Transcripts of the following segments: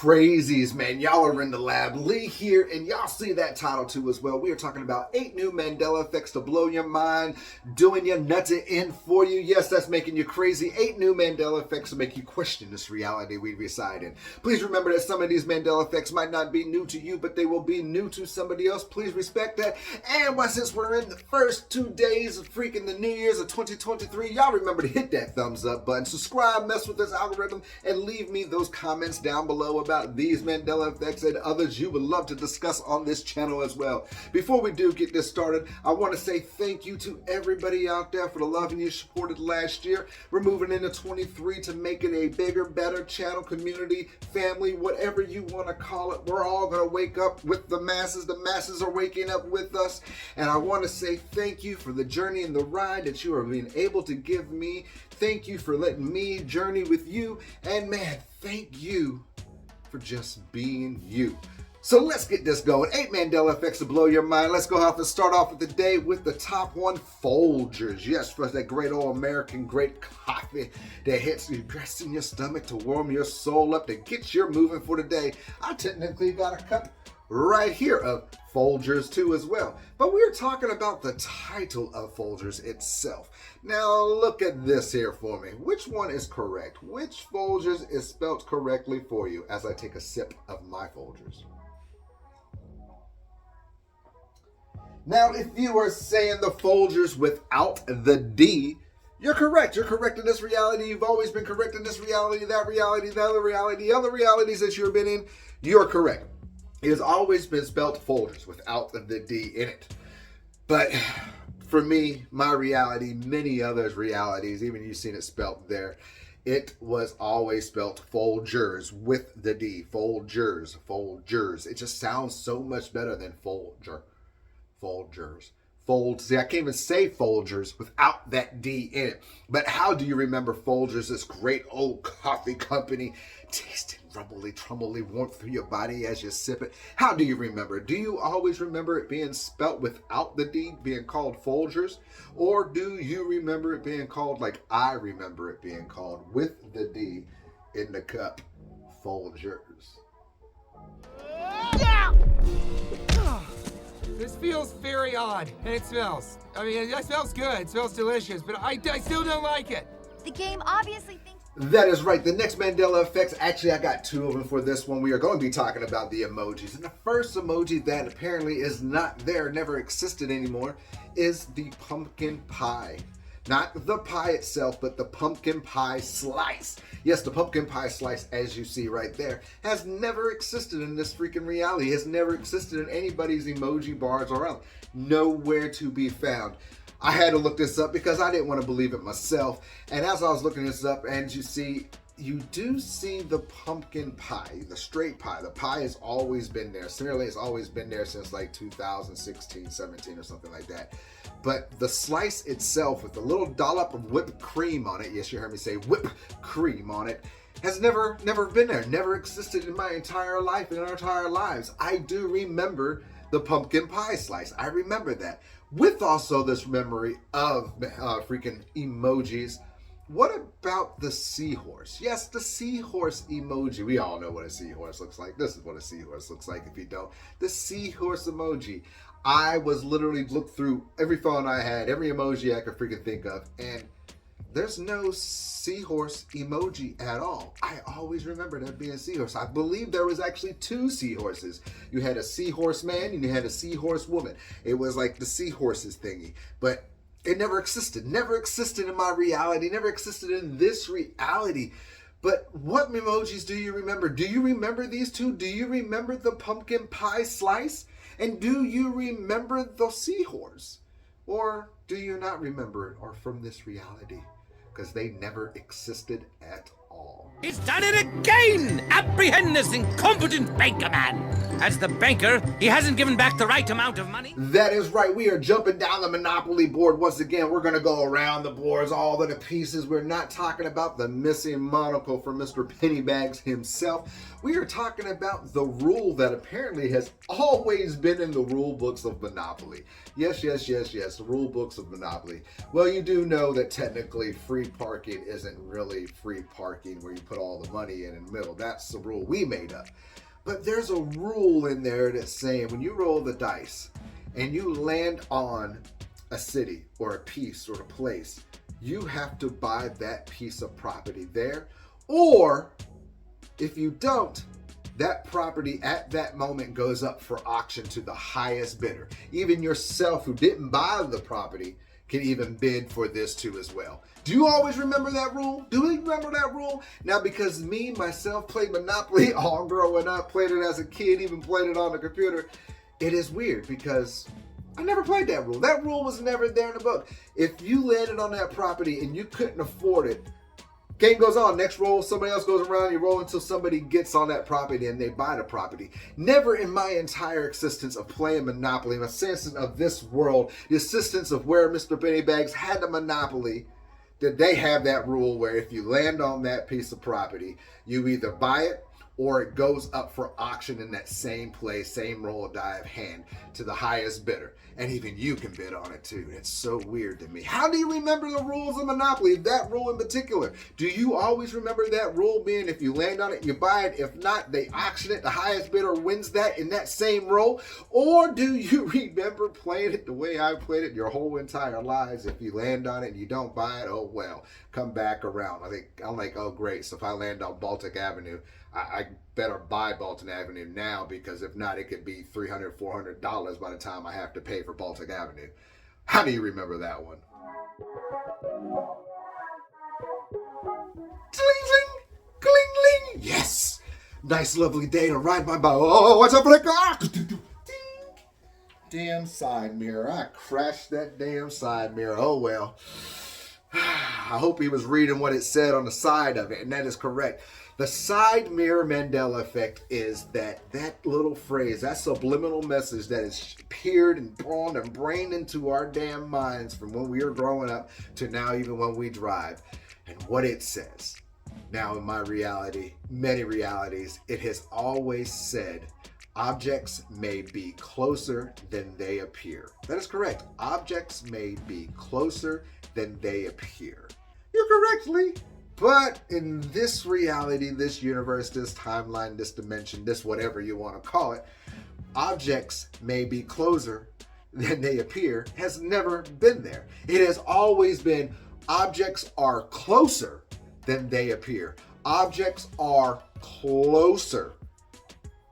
Crazies, man. Y'all are in the lab. Lee here, and y'all see that title too as well. We are talking about 8 new Mandela effects to blow your mind, doing your nutty in for you. Yes, that's making you crazy. 8 new Mandela effects to make you question this reality we reside in. Please remember that some of these Mandela effects might not be new to you, but they will be new to somebody else. Please respect that. And since we're in the first 2 days of freaking the New Year's of 2023, y'all remember to hit that thumbs up button, subscribe, mess with this algorithm, and leave me those comments down below about these Mandela effects and others you would love to discuss on this channel as well. Before we do get this started, I want to say thank you to everybody out there for the love you supported last year. We're moving into 23 to make it a bigger, better channel, community, family, whatever you want to call it. We're all going to wake up with the masses. The masses are waking up with us. And I want to say thank you for the journey and the ride that you are being able to give me. Thank you for letting me journey with you. And man, thank you for just being you. So let's get this going. 8 Mandela effects to blow your mind. Let's go off and start off with the day with the top one, Folgers. Yes, for that great old American great coffee that hits you just in your stomach to warm your soul up, to get you moving for the day. I technically got a cup right here of Folgers too as well. But we're talking about the title of Folgers itself. Now look at this here for me. Which one is correct? Which Folgers is spelt correctly for you as I take a sip of my Folgers? Now if you are saying the Folgers without the D, you're correct. You're correct in this reality. You've always been correct in this reality, that reality, the other reality, other realities that you've been in. You're correct. It has always been spelled Folgers without the D in it. But for me, my reality, many others' realities, even you've seen it spelled there, it was always spelled Folgers with the D. Folgers, Folgers. It just sounds so much better than Folger. Folgers. See, I can't even say Folgers without that D in it. But how do you remember Folgers, this great old coffee company, tasting rumbly, trumbly warmth through your body as you sip it? How do you remember? Do you always remember it being spelt without the D, being called Folgers? Or do you remember it being called like I remember it being called, with the D in the cup, Folgers? Yeah! This feels very odd, and it smells. I mean, it smells good, it smells delicious, but I still don't like it. The game obviously thinks... That is right. The next Mandela effects, actually I got 2 of them for this one. We are going to be talking about the emojis. And the first emoji that apparently is not there, never existed anymore, is the pumpkin pie. Not the pie itself, but the pumpkin pie slice. Yes, the pumpkin pie slice, as you see right there, has never existed in this freaking reality. It has never existed in anybody's emoji bars around. Nowhere to be found. I had to look this up because I didn't want to believe it myself. And as I was looking this up, and you see, you do see the pumpkin pie, the straight pie. The pie has always been there. Similarly, it's always been there since like 2016, 17 or something like that. But the slice itself with a little dollop of whipped cream on it, yes, you heard me say whipped cream on it, has never been there, never existed in my entire life, in our entire lives. I do remember the pumpkin pie slice. I remember that. With also this memory of freaking emojis. What about the seahorse? Yes, the seahorse emoji. We all know what a seahorse looks like. This is what a seahorse looks like if you don't. The seahorse emoji. I was literally looked through every phone I had, every emoji I could freaking think of, and there's no seahorse emoji at all. I always remember there being a seahorse. I believe there was actually 2 seahorses. You had a seahorse man and you had a seahorse woman. It was like the seahorses thingy, but it never existed in my reality, never existed in this reality. But what emojis do you remember? Do you remember these 2? Do you remember the pumpkin pie slice? And do you remember the seahorse? Or do you not remember it, or from this reality? Because they never existed at all. He's done it again! Apprehend this incompetent banker man! As the banker, he hasn't given back the right amount of money. That is right. We are jumping down the Monopoly board once again. We're going to go around the boards, all of the pieces. We're not talking about the missing monocle from Mr. Pennybags himself. We are talking about the rule that apparently has always been in the rule books of Monopoly. Yes, the rule books of Monopoly. Well, you do know that technically free parking isn't really free parking where you put put all the money in the middle. That's the rule we made up. But there's a rule in there that's saying when you roll the dice and you land on a city or a piece or a place, you have to buy that piece of property there. Or if you don't, that property at that moment goes up for auction to the highest bidder. Even yourself who didn't buy the property can even bid for this too as well. Do you always remember that rule? Do you remember that rule? Now, because me, myself, played Monopoly all growing up, played it as a kid, even played it on the computer, it is weird because I never played that rule. That rule was never there in the book. If you landed on that property and you couldn't afford it, game goes on. Next roll, somebody else goes around. You roll until somebody gets on that property and they buy the property. Never in my entire existence of playing Monopoly, my existence of this world, the existence of where Mr. Pennybags had the Monopoly, did they have that rule where if you land on that piece of property, you either buy it or it goes up for auction in that same place, same roll of die of hand to the highest bidder. And even you can bid on it too. It's so weird to me. How do you remember the rules of Monopoly, that rule in particular? Do you always remember that rule being if you land on it, you buy it? If not, they auction it, the highest bidder wins that in that same roll? Or do you remember playing it the way I played it your whole entire lives? If you land on it and you don't buy it, oh well, come back around. I'm like, oh great, so if I land on Baltic Avenue, I better buy Baltic Avenue now, because if not, it could be $300, $400 by the time I have to pay for Baltic Avenue. How do you remember that one? Cling, cling, yes! Nice, lovely day to ride my bike. Oh, what's up for the car? Damn side mirror. I crashed that damn side mirror. Oh, well. I hope he was reading what it said on the side of it, and that is correct. The side mirror Mandela effect is that little phrase, that subliminal message that has peered and drawn and brained into our damn minds from when we were growing up to now, even when we drive. And what it says. Now, in my reality, many realities, it has always said, objects may be closer than they appear. That is correct. Objects may be closer than they appear. You're correct, Lee. But in this reality, this universe, this timeline, this dimension, this whatever you want to call it, objects may be closer than they appear has never been there. It has always been objects are closer than they appear. Objects are closer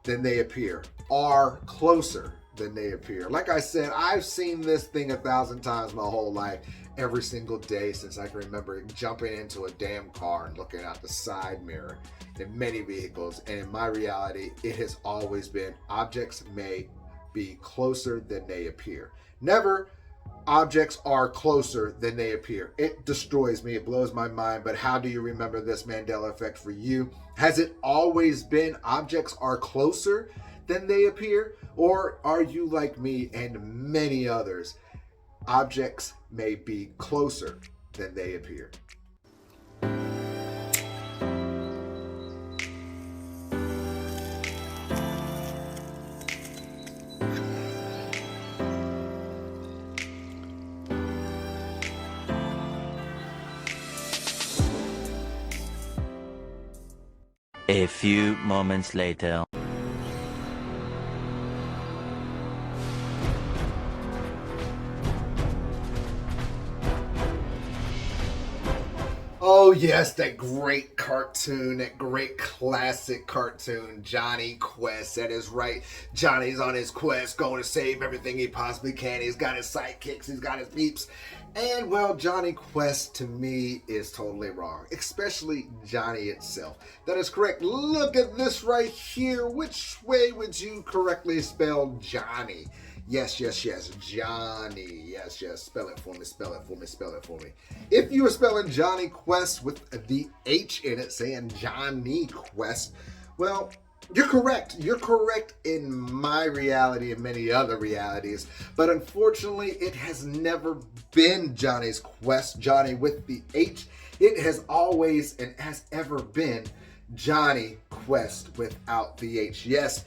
than they appear. Are closer than they appear. Like I said, I've seen this thing 1,000 times my whole life. Every single day since I can remember jumping into a damn car and looking out the side mirror in many vehicles. And in my reality, it has always been objects may be closer than they appear. Never objects are closer than they appear. It destroys me. It blows my mind. But how do you remember this Mandela effect for you? Has it always been objects are closer than they appear? Or are you like me and many others? Objects may be closer than they appear. A few moments later. Oh yes, that great cartoon, that great classic cartoon, Johnny Quest. That is right. Johnny's on his quest, going to save everything he possibly can. He's got his sidekicks, he's got his peeps. And well, Johnny Quest to me is totally wrong, especially Johnny itself. That is correct. Look at this right here. Which way would you correctly spell Johnny? Yes, Johnny. Yes, spell it for me, spell it for me. If you were spelling Johnny Quest with the H in it, saying Johnny Quest, well, you're correct. You're correct in my reality and many other realities. But unfortunately, it has never been Johnny's Quest, Johnny with the H. It has always and has ever been Johnny Quest without the H. Yes,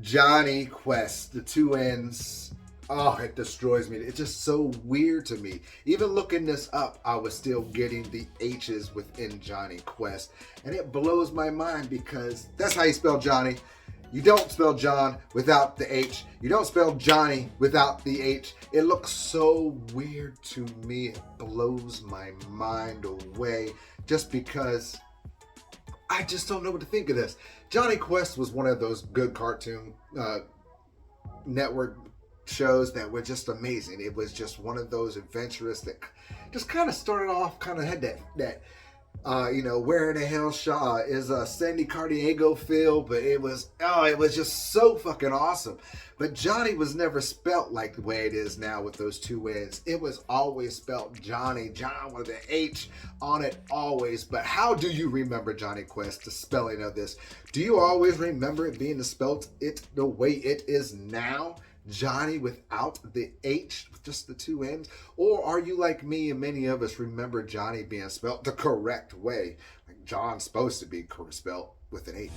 Johnny Quest, the two N's Oh, it destroys me. It's just so weird to me. Even looking this up, I was still getting the H's within Johnny Quest. And it blows my mind because that's how you spell Johnny. You don't spell John without the H. You don't spell Johnny without the H. It looks so weird to me. It blows my mind away just because I just don't know what to think of this. Johnny Quest was one of those good cartoon network shows that were just amazing. It was just one of those adventurous that just kind of started off, kind of had that where in the hell Shaw is a Sandy Cardiego feel, but it was just so fucking awesome. But Johnny was never spelt like the way it is now with those two N's. It was always spelt Johnny, John with an H on it always. But how do you remember Johnny Quest, the spelling of this? Do you always remember it being spelt it the way it is now? Johnny without the H, just the two N's? Or are you like me and many of us remember Johnny being spelled the correct way? Like John's supposed to be spelled with an H.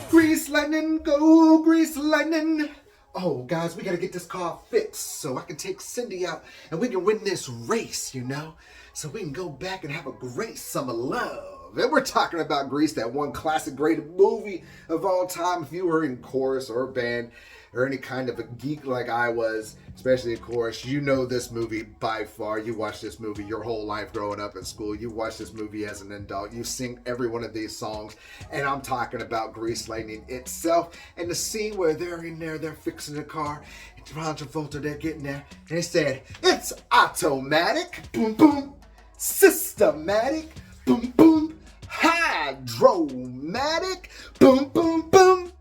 Grease lightning, go grease lightning. Oh, guys, we gotta get this car fixed so I can take Cindy out and we can win this race, so we can go back and have a great summer love. And we're talking about Grease, that one classic great movie of all time. If you were in chorus or band or any kind of a geek like I was, especially in chorus, you know this movie by far. You watched this movie your whole life growing up in school. You watched this movie as an adult. You sing every one of these songs. And I'm talking about Grease Lightning itself. And the scene where they're in there, they're fixing the car. And Ron Travolta, they're getting there. And they said, it's automatic. Boom, boom. Systematic. Boom, boom. Hydromatic. Boom, boom, boom.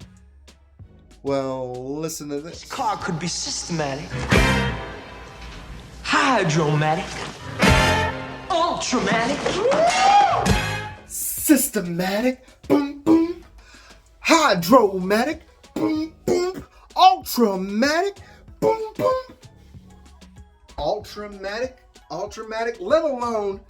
Well, listen to this. Car could be systematic, hydromatic, ultramatic, systematic, boom, boom, hydromatic, boom, boom, ultramatic, boom, boom, ultramatic, let alone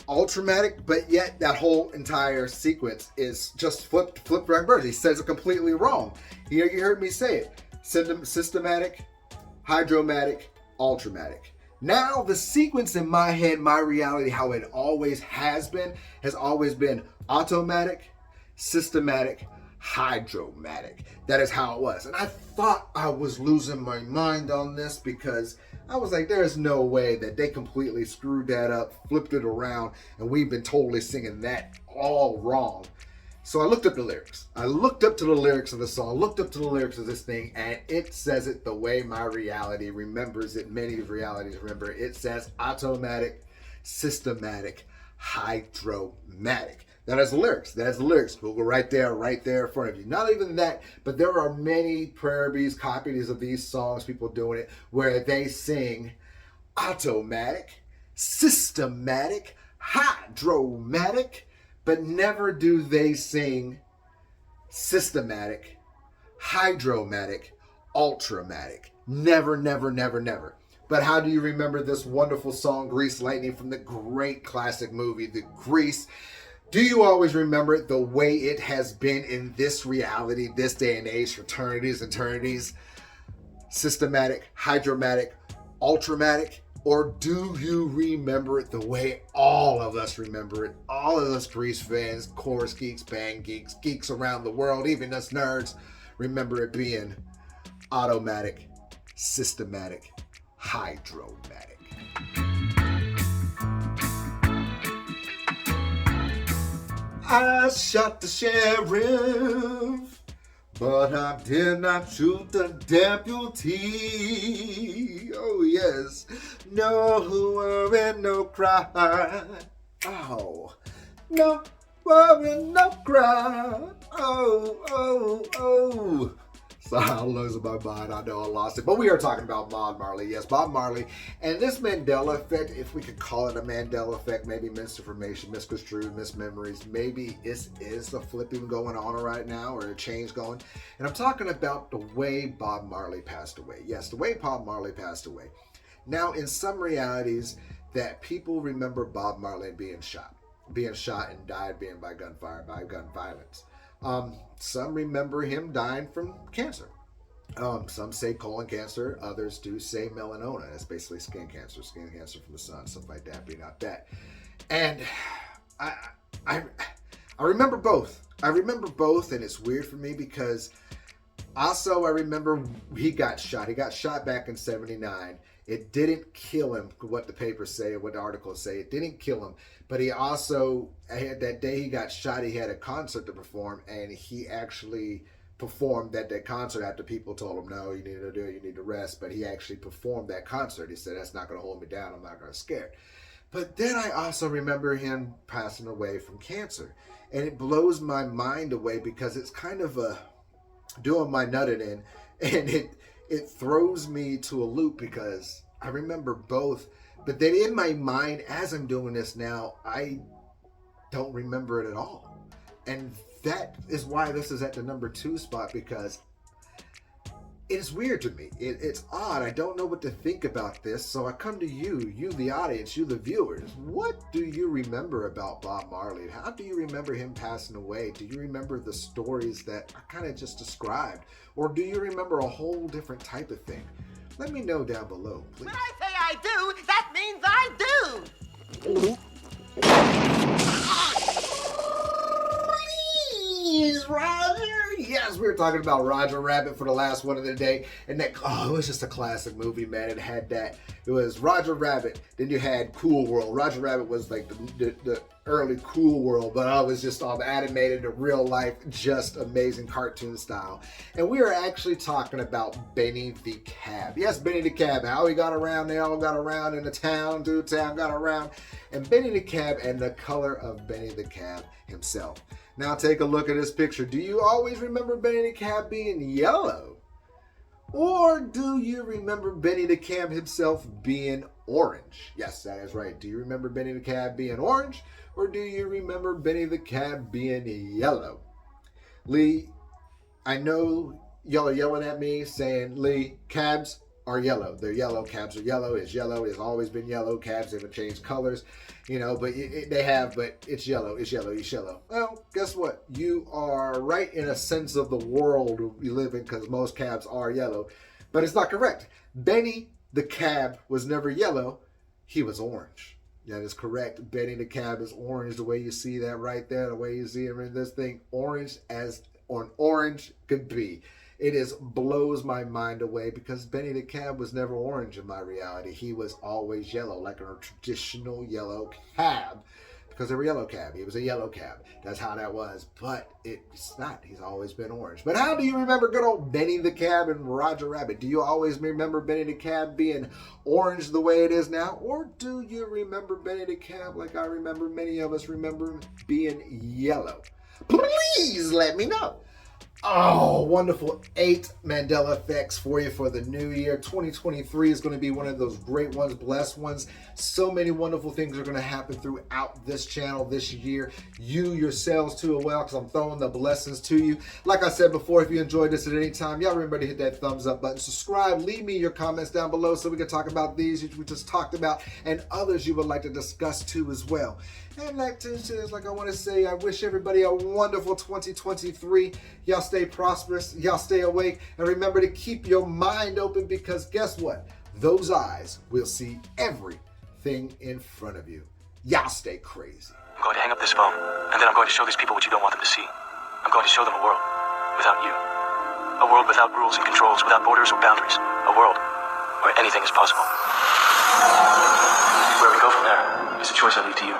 ultramatic, but yet that whole entire sequence is just flipped reverse. He says it completely wrong. You heard me say it. Systematic, hydromatic, ultramatic. Now the sequence in my head, my reality, how it always has always been automatic, systematic, hydromatic. That is how it was. And I thought I was losing my mind on this because I was like, there's no way that they completely screwed that up, flipped it around, and we've been totally singing that all wrong. So I looked up the lyrics. I looked up to the lyrics of the song, looked up to the lyrics of this thing, and it says it the way my reality remembers it. Many realities remember it. It says automatic, systematic, hydromatic. That is the lyrics. That's the lyrics. Google right there in front of you. Not even that, but there are many parodies, copies of these songs, people doing it, where they sing automatic, systematic, hydromatic, but never do they sing systematic, hydromatic, ultramatic. Never, never, never, never. But how do you remember this wonderful song, Grease Lightning, from the great classic movie, The Grease? Do you always remember it the way it has been in this reality, this day and age, fraternities, eternities, systematic, hydromatic, ultramatic? Or do you remember it the way all of us remember it? All of us Grease fans, chorus geeks, band geeks, geeks around the world, even us nerds, remember it being automatic, systematic, hydromatic. I shot the sheriff, but I did not shoot the deputy. Oh yes, no worry, no cry. Oh, no worry, no cry. Oh. So I lose my mind. I know I lost it. But we are talking about Bob Marley. Yes, Bob Marley. And this Mandela effect, if we could call it a Mandela effect, maybe misinformation, misconstrued, mismemories, maybe it is a flipping going on right now or a change going. And I'm talking about the way Bob Marley passed away. Yes, the way Bob Marley passed away. Now, in some realities, that people remember Bob Marley being shot and died by gunfire, by gun violence. Some remember him dying from cancer. Some say colon cancer, others do say melanoma. That's basically skin cancer from the sun, stuff like that, but not that. And I remember both. I remember both, and it's weird for me because also I remember he got shot. He got shot back in 79. It didn't kill him, what the papers say or what the articles say. It didn't kill him, but he also had that day he got shot. He had a concert to perform, and he actually performed at that concert after people told him, no, you need to do it, you need to rest. But he actually performed that concert. He said, that's not going to hold me down. I'm not going to scare. But then I also remember him passing away from cancer. And it blows my mind away because it's kind of doing my nutting in. And it throws me to a loop because I remember both. But then in my mind, as I'm doing this now, I don't remember it at all. And that is why this is at the number 2 spot, because it's weird to me. It's odd. I don't know what to think about this. So I come to you the audience, you the viewers. What do you remember about Bob Marley? How do you remember him passing away? Do you remember the stories that I kind of just described? Or do you remember a whole different type of thing? Let me know down below, please. When I say I do, that means I do. Please, Roger. Yes, we were talking about Roger Rabbit for the last one of the day, and that it was just a classic movie, man. It had that. It was Roger Rabbit. Then you had Cool World. Roger Rabbit was like the early Cool World, but I was just animated to real life, just amazing cartoon style. And we are actually talking about Benny the Cab. Yes, Benny the Cab. How he got around? They all got around in the town. Dude, town got around. And Benny the Cab and the color of Benny the Cab himself. Now take a look at this picture. Do you always remember Benny the Cab being yellow? Or do you remember Benny the Cab himself being orange? Yes, that is right. Do you remember Benny the Cab being orange? Or do you remember Benny the Cab being yellow? Lee, I know y'all are yelling at me saying, Lee, cabs are yellow. They're yellow. Cabs are yellow. It's yellow. It's always been yellow. Cabs haven't changed colors, but they have, but it's yellow. It's yellow. It's yellow. Well, guess what? You are right in a sense of the world we live in, because most cabs are yellow, but it's not correct. Benny the Cab was never yellow. He was orange. That is correct. Benny the Cab is orange, the way you see that right there, the way you see him in this thing, orange as an orange could be. It blows my mind away because Benny the Cab was never orange in my reality. He was always yellow, like a traditional yellow cab, because they were yellow cab. He was a yellow cab. That's how that was. But it's not. He's always been orange. But how do you remember good old Benny the Cab and Roger Rabbit? Do you always remember Benny the Cab being orange the way it is now? Or do you remember Benny the Cab like I remember many of us remember being yellow? Please let me know. Oh, wonderful 8 Mandela Effects for you for the new year. 2023 is going to be one of those great ones, blessed ones. So many wonderful things are going to happen throughout this channel this year. You yourselves too as well, because I'm throwing the blessings to you. Like I said before, if you enjoyed this at any time, y'all remember to hit that thumbs up button. Subscribe. Leave me your comments down below so we can talk about these we just talked about and others you would like to discuss too as well. And like I want to say, I wish everybody a wonderful 2023. Y'all stay prosperous, y'all stay awake, and remember to keep your mind open, because guess what? Those eyes will see everything in front of you. Y'all stay crazy. I'm going to hang up this phone, and then I'm going to show these people what you don't want them to see. I'm going to show them a world without you. A world without rules and controls, without borders or boundaries. A world where anything is possible. Where we go from there is a choice I leave to you.